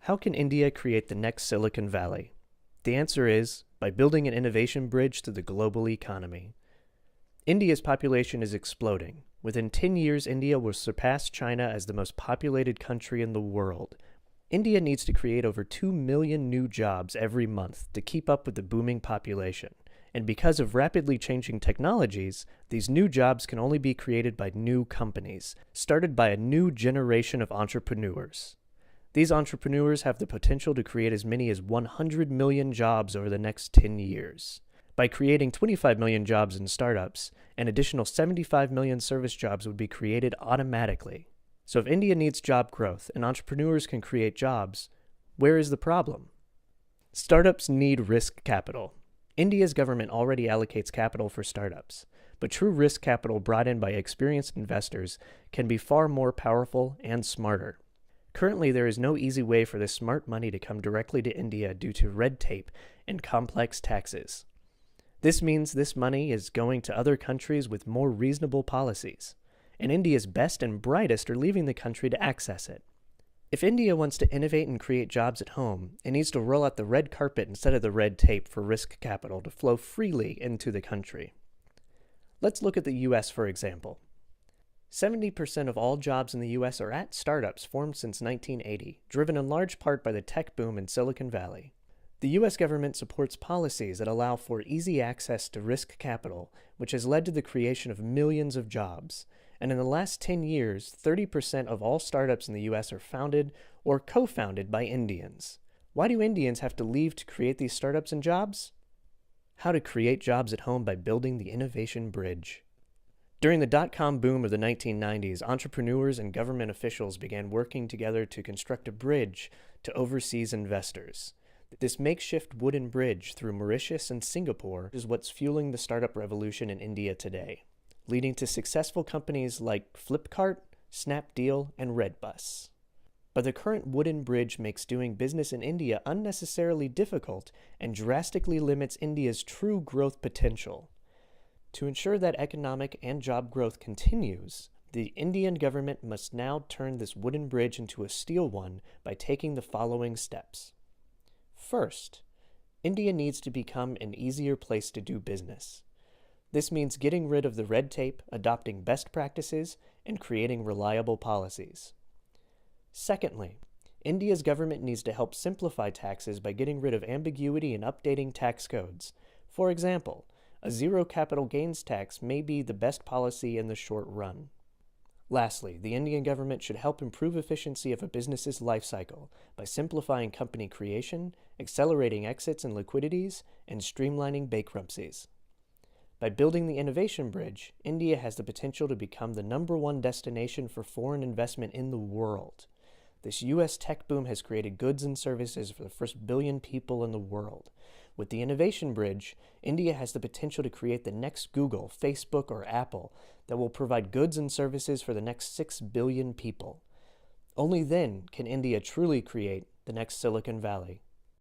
How can India create the next Silicon Valley? The answer is by building an innovation bridge to the global economy. India's population is exploding. Within 10 years, India will surpass China as the most populated country in the world. India needs to create over 2 million new jobs every month to keep up with the booming population. And because of rapidly changing technologies, these new jobs can only be created by new companies, started by a new generation of entrepreneurs. These entrepreneurs have the potential to create as many as 100 million jobs over the next 10 years. By creating 25 million jobs in startups, an additional 75 million service jobs would be created automatically. So if India needs job growth and entrepreneurs can create jobs, where is the problem? Startups need risk capital. India's government already allocates capital for startups, but true risk capital brought in by experienced investors can be far more powerful and smarter. Currently, there is no easy way for this smart money to come directly to India due to red tape and complex taxes. This means this money is going to other countries with more reasonable policies, and India's best and brightest are leaving the country to access it. If India wants to innovate and create jobs at home, it needs to roll out the red carpet instead of the red tape for risk capital to flow freely into the country. Let's look at the US for example. 70% of all jobs in the US are at startups formed since 1980, driven in large part by the tech boom in Silicon Valley. The US government supports policies that allow for easy access to risk capital, which has led to the creation of millions of jobs. And in the last 10 years, 30% of all startups in the US are founded or co-founded by Indians. Why do Indians have to leave to create these startups and jobs? How to create jobs at home by building the innovation bridge. During the dot-com boom of the 1990s, entrepreneurs and government officials began working together to construct a bridge to overseas investors. This makeshift wooden bridge through Mauritius and Singapore is what's fueling the startup revolution in India today, leading to successful companies like Flipkart, Snapdeal, and Redbus. But the current wooden bridge makes doing business in India unnecessarily difficult and drastically limits India's true growth potential. To ensure that economic and job growth continues, the Indian government must now turn this wooden bridge into a steel one by taking the following steps. First, India needs to become an easier place to do business. This means getting rid of the red tape, adopting best practices, and creating reliable policies. Secondly, India's government needs to help simplify taxes by getting rid of ambiguity and updating tax codes. For example, a zero capital gains tax may be the best policy in the short run. Lastly, the Indian government should help improve efficiency of a business's life cycle by simplifying company creation, accelerating exits and liquidities, and streamlining bankruptcies. By building the innovation bridge, India has the potential to become the #1 destination for foreign investment in the world. This US tech boom has created goods and services for the first billion people in the world. With the innovation bridge, India has the potential to create the next Google, Facebook, or Apple that will provide goods and services for the next 6 billion people. Only then can India truly create the next Silicon Valley.